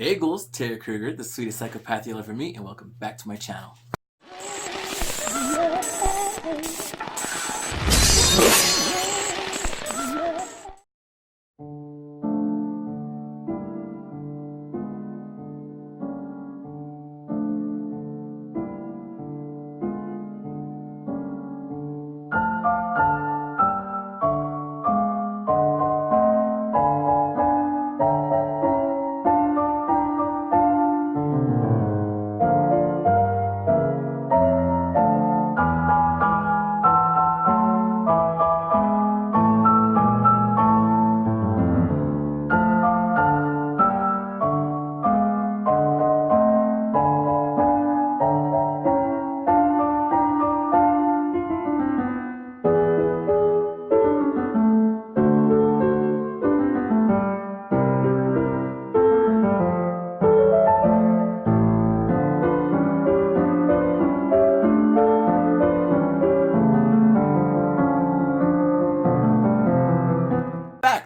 Hey ghouls, Terry Krueger, the sweetest psychopath you'll ever meet, and welcome back to my channel.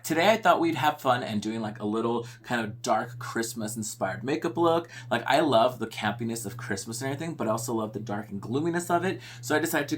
Today I thought we'd have fun and doing like a little kind of dark Christmas inspired makeup look. Like I love the campiness of Christmas and everything, but I also love the dark and gloominess of it. So I decided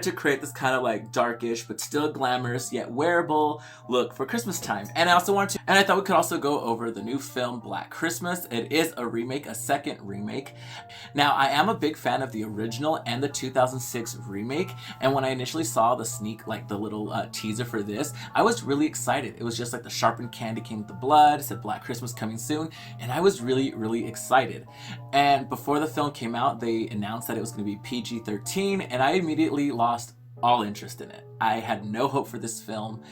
to create this kind of like darkish but still glamorous yet wearable look for Christmas time. And I thought we could also go over the new film Black Christmas. It is a remake, a second remake. Now I am a big fan of the original and the 2006 remake, and when I initially saw the the little teaser for this, I was really excited. It was just like the sharpened candy came with the blood, it said Black Christmas coming soon, and I was really excited. And before the film came out, they announced that it was going to be PG-13, and I immediately lost all interest in it. I had no hope for this film,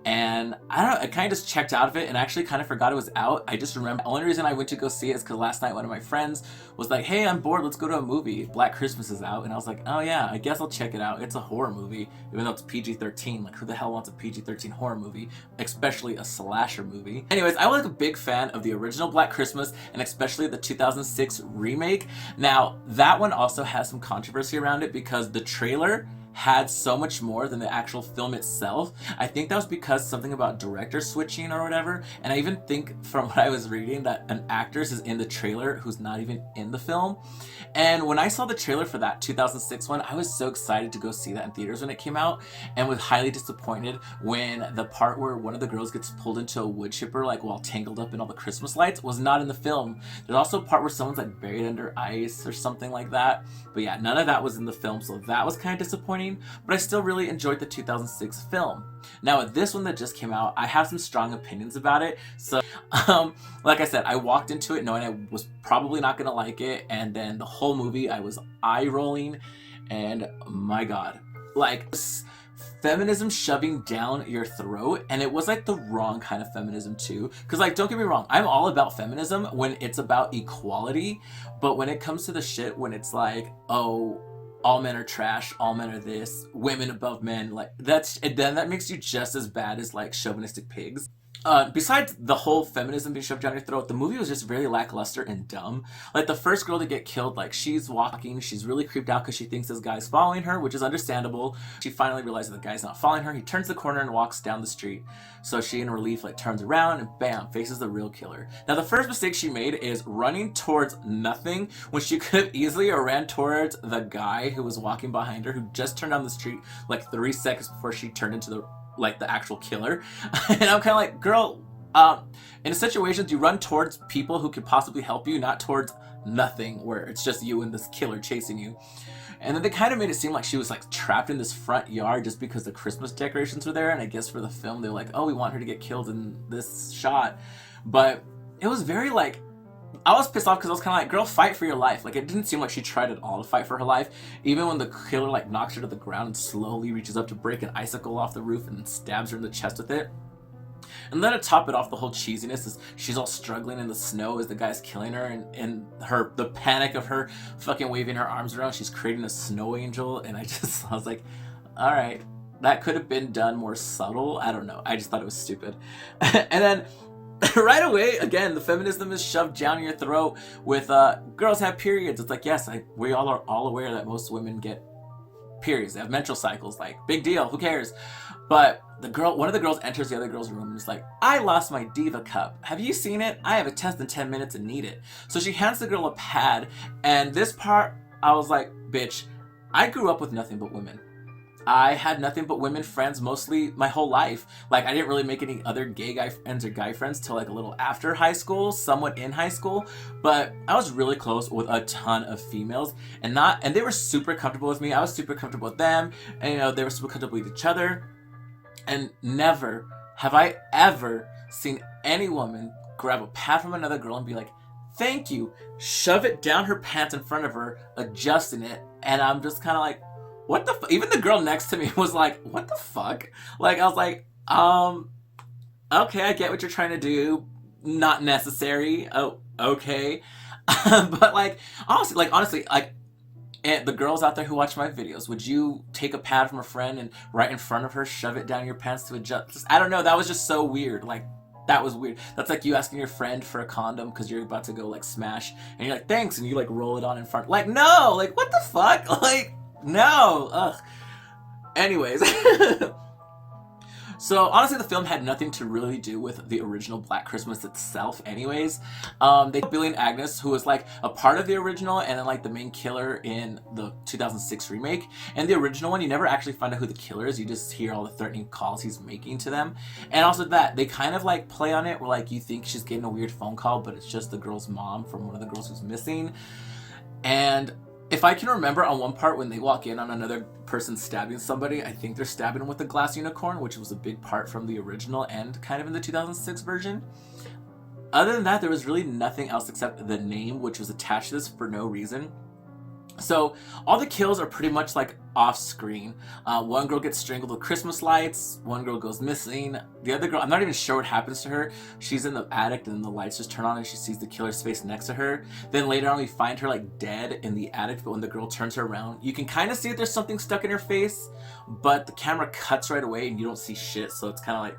and I don't know, I kind of just checked out of it and actually kind of forgot it was out. I just remember the only reason I went to go see it is because last night one of my friends was like, hey, I'm bored, let's go to a movie. Black Christmas is out. And I was like, oh yeah, I guess I'll check it out. It's a horror movie, even though it's PG-13. Like who the hell wants a PG-13 horror movie, especially a slasher movie? Anyways, I was like a big fan of the original Black Christmas and especially the 2006 remake. Now that one also has some controversy around it because the trailer had so much more than the actual film itself. I think that was because something about director switching or whatever, and I even think from what I was reading that an actress is in the trailer who's not even in the film. And when I saw the trailer for that 2006 one, I was so excited to go see that in theaters when it came out, and was highly disappointed when the part where one of the girls gets pulled into a wood chipper like while tangled up in all the Christmas lights was not in the film. There's also a part where someone's like buried under ice or something like that, but yeah, none of that was in the film, so that was kind of disappointing. But I still really enjoyed the 2006 film. Now with this one that just came out, I have some strong opinions about it. So like I said, I walked into it knowing I was probably not gonna like it, and then the whole movie I was eye rolling, and my god, like feminism shoving down your throat, and it was like the wrong kind of feminism too, because like don't get me wrong, I'm all about feminism when it's about equality, but when it comes to the shit when it's like, oh, all men are trash, all men are this, women above men, like that makes you just as bad as like chauvinistic pigs. Besides the whole feminism being shoved down your throat, the movie was just very lackluster and dumb. Like the first girl to get killed, like she's walking, she's really creeped out because she thinks this guy's following her, which is understandable. She finally realizes the guy's not following her. He turns the corner and walks down the street. So she in relief like turns around and bam, faces the real killer. Now the first mistake she made is running towards nothing when she could have easily ran towards the guy who was walking behind her, who just turned down the street like 3 seconds before she turned into the actual killer. And I'm kind of like, girl, in situations you run towards people who could possibly help you, not towards nothing where it's just you and this killer chasing you. And then they kind of made it seem like she was like trapped in this front yard just because the Christmas decorations were there, and I guess for the film they were like, oh, we want her to get killed in this shot. But it was very like, I was pissed off because I was kind of like, girl, fight for your life. Like, it didn't seem like she tried at all to fight for her life. Even when the killer like knocks her to the ground and slowly reaches up to break an icicle off the roof and stabs her in the chest with it. And then to top it off, the whole cheesiness is she's all struggling in the snow as the guy's killing her, and the panic of her fucking waving her arms around, she's creating a snow angel, and I was like, all right, that could have been done more subtle. I don't know. I just thought it was stupid. And then right away, again, the feminism is shoved down your throat with girls have periods. It's like, yes, we all are all aware that most women get periods. They have menstrual cycles. Like, big deal. Who cares? But one of the girls enters the other girl's room and is like, I lost my Diva cup. Have you seen it? I have a test in 10 minutes and need it. So she hands the girl a pad, and this part, I was like, bitch, I grew up with nothing but women. I had nothing but women friends mostly my whole life. Like, I didn't really make any other gay guy friends or guy friends till like a little after high school, somewhat in high school. But I was really close with a ton of females, and they were super comfortable with me. I was super comfortable with them, and you know, they were super comfortable with each other. And never have I ever seen any woman grab a pad from another girl and be like, thank you, shove it down her pants in front of her, adjusting it, and I'm just kind of like, what the even the girl next to me was like, what the fuck? Like, I was like, okay, I get what you're trying to do. Not necessary. Oh, okay. But like, honestly, and the girls out there who watch my videos, would you take a pad from a friend and right in front of her, shove it down your pants to adjust? I don't know. That was just so weird. Like, that was weird. That's like you asking your friend for a condom because you're about to go like smash, and you're like, thanks, and you like roll it on in front. Like, no, like, what the fuck? Like, no, ugh. Anyways, so honestly, the film had nothing to really do with the original Black Christmas itself. Anyways, they Billy and Agnes, who was like a part of the original, and then like the main killer in the 2006 remake. And the original one, you never actually find out who the killer is. You just hear all the threatening calls he's making to them. And also that they kind of like play on it, where like you think she's getting a weird phone call, but it's just the girl's mom from one of the girls who's missing. And if I can remember, on one part when they walk in on another person stabbing somebody, I think they're stabbing them with a glass unicorn, which was a big part from the original and kind of in the 2006 version. Other than that, there was really nothing else except the name, which was attached to this for no reason. So all the kills are pretty much like off screen. One girl gets strangled with Christmas lights. One girl goes missing. The other girl, I'm not even sure what happens to her. She's in the attic and the lights just turn on and she sees the killer's face next to her. Then later on we find her like dead in the attic, but when the girl turns her around, you can kind of see that there's something stuck in her face, but the camera cuts right away and you don't see shit. So it's kind of like,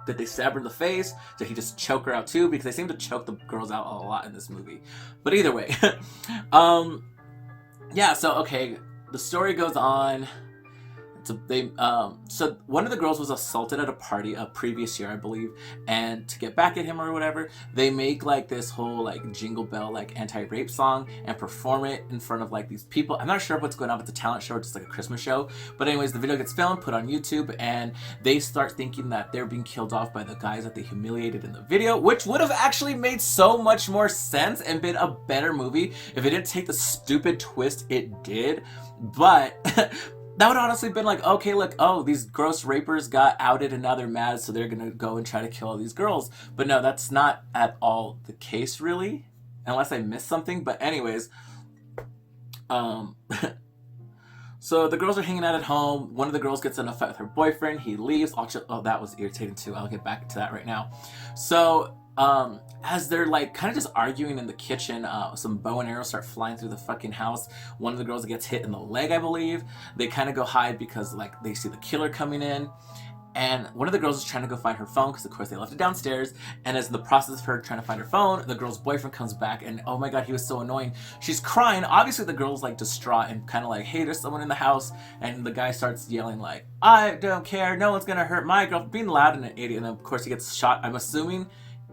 did they stab her in the face? Did he just choke her out too? Because they seem to choke the girls out a lot in this movie. But either way, yeah, so okay, the story goes on. So one of the girls was assaulted at a party a previous year, I believe, and to get back at him or whatever, they make like this whole like Jingle Bell like anti-rape song and perform it in front of like these people. I'm not sure what's going on with the talent show, or just like a Christmas show, but anyways, the video gets filmed, put on YouTube, and they start thinking that they're being killed off by the guys that they humiliated in the video, which would have actually made so much more sense and been a better movie if it didn't take the stupid twist it did. But that would honestly been like, okay, look, oh, these gross rapers got outed and now they're mad, so they're gonna go and try to kill all these girls. But no, that's not at all the case, really, unless I missed something. But anyways, so the girls are hanging out at home. One of the girls gets in a fight with her boyfriend. He leaves. Oh, that was irritating too. I'll get back to that right now. So as they're like kind of just arguing in the kitchen, some bow and arrows start flying through the fucking house. One of the girls gets hit in the leg, I believe. They kind of go hide because like they see the killer coming in. And one of the girls is trying to go find her phone because of course they left it downstairs. And as in the process of her trying to find her phone, the girl's boyfriend comes back and oh my god, he was so annoying. She's crying. Obviously the girl's like distraught and kind of like, hey, there's someone in the house. And the guy starts yelling like, I don't care, no one's gonna hurt my girl, being loud and an idiot. And of course he gets shot, I'm assuming,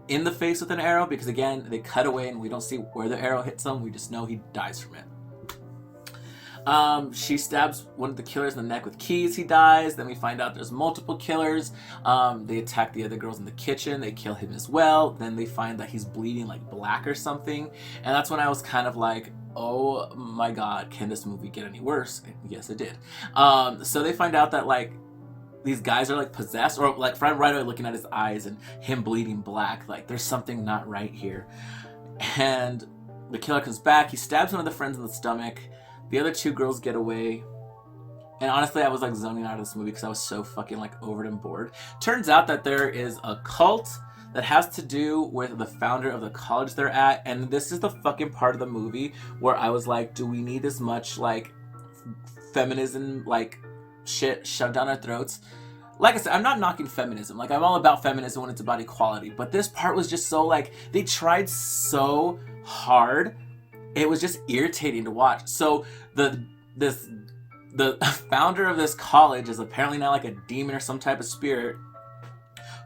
in the face with an arrow, because again, they cut away and we don't see where the arrow hits him. We just know he dies from it. She stabs one of the killers in the neck with keys. He dies. Then we find out there's multiple killers. They attack the other girls in the kitchen. They kill him as well. Then they find that he's bleeding like black or something. And that's when I was kind of like, oh my god, can this movie get any worse? And yes, it did. So they find out that like these guys are like possessed, or like right away looking at his eyes and him bleeding black, like there's something not right here. And the killer comes back. He stabs one of the friends in the stomach. The other two girls get away. And honestly, I was like zoning out of this movie because I was so fucking like over it and bored. Turns out that there is a cult that has to do with the founder of the college they're at. And this is the fucking part of the movie where I was like, do we need as much like feminism like shit shoved down our throats? Like I said, I'm not knocking feminism. Like, I'm all about feminism when it's about equality. But this part was just so like, they tried so hard. It was just irritating to watch. So this the founder of this college is apparently now like a demon or some type of spirit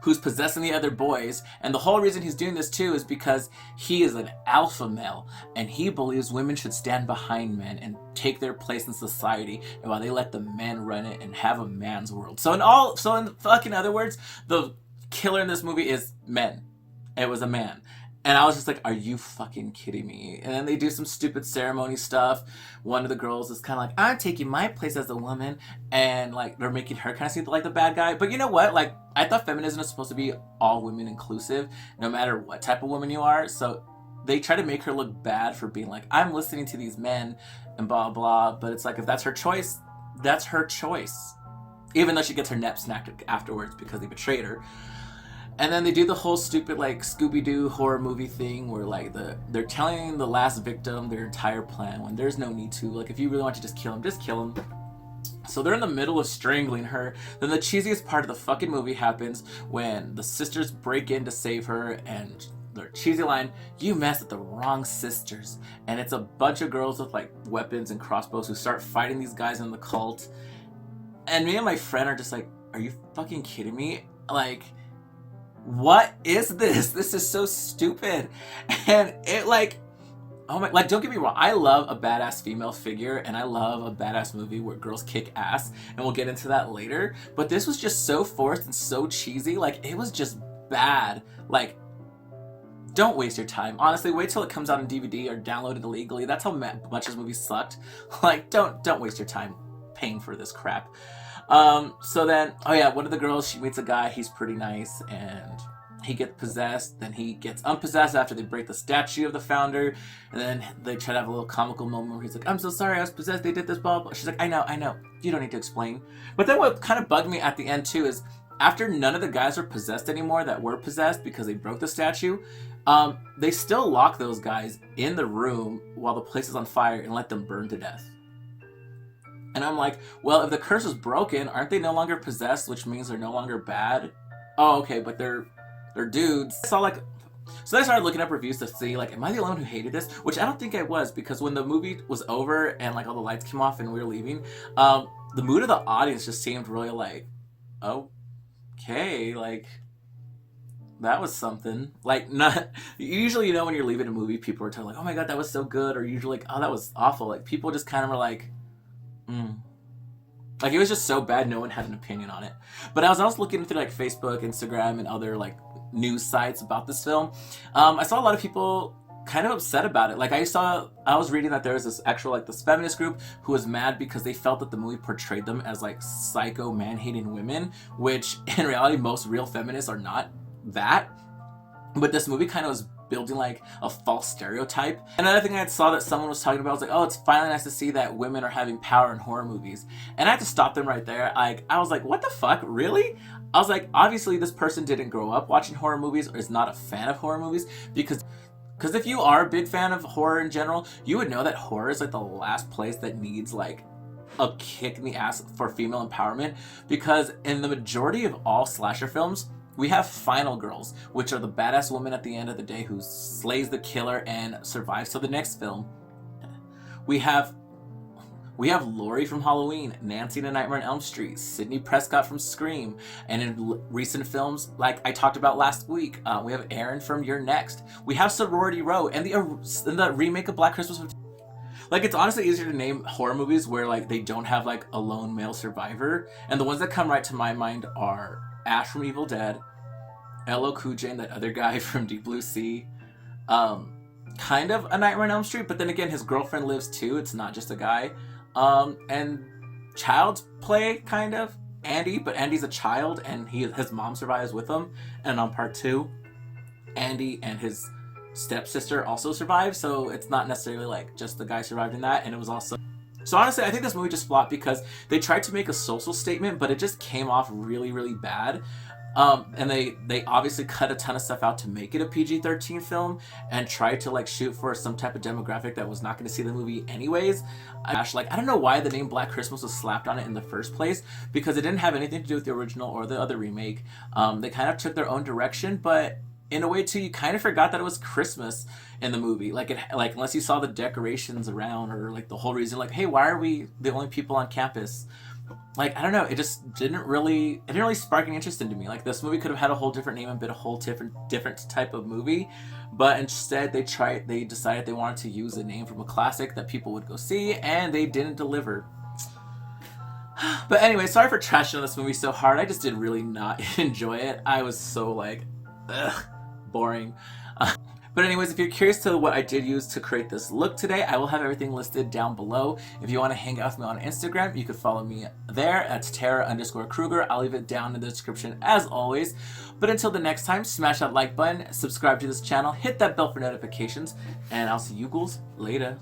who's possessing the other boys, and the whole reason he's doing this too is because he is an alpha male, and he believes women should stand behind men and take their place in society, and while they let the men run it and have a man's world. So in fucking other words, the killer in this movie is men. It was a man. And I was just like, are you fucking kidding me? And then they do some stupid ceremony stuff. One of the girls is kind of like, I'm taking my place as a woman. And like, they're making her kind of seem like the bad guy. But you know what? Like, I thought feminism is supposed to be all women inclusive, no matter what type of woman you are. So they try to make her look bad for being like, I'm listening to these men and blah, blah. But it's like, if that's her choice, that's her choice. Even though she gets her neck snapped afterwards because they betrayed her. And then they do the whole stupid like Scooby-Doo horror movie thing where like they're telling the last victim their entire plan when there's no need to. Like, if you really want to just kill him. So they're in the middle of strangling her. Then the cheesiest part of the fucking movie happens when the sisters break in to save her, and their cheesy line, you messed with the wrong sisters. And it's a bunch of girls with like weapons and crossbows who start fighting these guys in the cult. And me and my friend are just like, are you fucking kidding me? Like, what is this? This is so stupid. And it like, oh my, like, don't get me wrong, I love a badass female figure and I love a badass movie where girls kick ass, and we'll get into that later. But this was just so forced and so cheesy. Like, it was just bad. Like, don't waste your time. Honestly, wait till it comes out on DVD or download it illegally. That's how much this movie sucked. Like, don't waste your time paying for this crap. So then, oh yeah, one of the girls, she meets a guy, he's pretty nice, and he gets possessed, then he gets unpossessed after they break the statue of the founder, and then they try to have a little comical moment where he's like, I'm so sorry, I was possessed, they did this, blah, blah. She's like, I know, you don't need to explain. But then what kind of bugged me at the end too is, after none of the guys were possessed anymore that were possessed because they broke the statue, they still lock those guys in the room while the place is on fire and let them burn to death. And I'm like, well, if the curse is broken, aren't they no longer possessed, which means they're no longer bad? Oh, okay, but they're dudes. So I started looking up reviews to see, like, am I the only one who hated this? Which I don't think I was, because when the movie was over and like all the lights came off and we were leaving, the mood of the audience just seemed really like, okay, like, that was something. Like, not usually, you know, when you're leaving a movie, people are telling like, oh my god, that was so good, or usually like, oh, that was awful. Like, people just kind of were like, like, it was just so bad, no one had an opinion on it. But I was also looking through like Facebook, Instagram, and other like news sites about this film. I saw a lot of people kind of upset about it. Like, I was reading that there was this actual like this feminist group who was mad because they felt that the movie portrayed them as like psycho man-hating women, which in reality most real feminists are not that. But this movie kind of was building like a false stereotype. Another thing I saw that someone was talking about was like, oh, it's finally nice to see that women are having power in horror movies. And I had to stop them right there. Like, I was like, what the fuck, really? I was like, obviously this person didn't grow up watching horror movies or is not a fan of horror movies, because if you are a big fan of horror in general, you would know that horror is like the last place that needs like a kick in the ass for female empowerment, because in the majority of all slasher films, we have final girls, which are the badass woman at the end of the day who slays the killer and survives to the next film. We have Laurie from Halloween, Nancy in A Nightmare on Elm Street, Sidney Prescott from Scream, and in recent films, like I talked about last week, we have Erin from You're Next. We have Sorority Row, and the remake of Black Christmas. Like, it's honestly easier to name horror movies where like they don't have like a lone male survivor, and the ones that come right to my mind are Ash from Evil Dead, LL Cool J and that other guy from Deep Blue Sea, kind of A Nightmare on Elm Street, but then again his girlfriend lives too, it's not just a guy, and Child's Play, kind of, Andy, but Andy's a child and his mom survives with him, and on part 2 Andy and his stepsister also survive, so it's not necessarily like just the guy survived in that. And it was also, so honestly I think this movie just flopped because they tried to make a social statement, but it just came off really, really bad. And they obviously cut a ton of stuff out to make it a PG-13 film and tried to like shoot for some type of demographic that was not going to see the movie anyways. I don't know why the name Black Christmas was slapped on it in the first place, because it didn't have anything to do with the original or the other remake. They kind of took their own direction, but in a way too, you kind of forgot that it was Christmas in the movie. Like unless you saw the decorations around, or like the whole reason, like, hey, why are we the only people on campus? Like, I don't know, it just didn't really spark any interest into me. Like, this movie could have had a whole different name and been a whole different type of movie, but instead they decided they wanted to use a name from a classic that people would go see, and they didn't deliver. But anyway, sorry for trashing on this movie so hard. I just did really not enjoy it. I was so like, ugh, boring. But anyways, if you're curious to what I did use to create this look today, I will have everything listed down below. If you want to hang out with me on Instagram, you can follow me there. That's Tara_Krueger. I'll leave it down in the description as always. But until the next time, smash that like button, subscribe to this channel, hit that bell for notifications, and I'll see you ghouls later.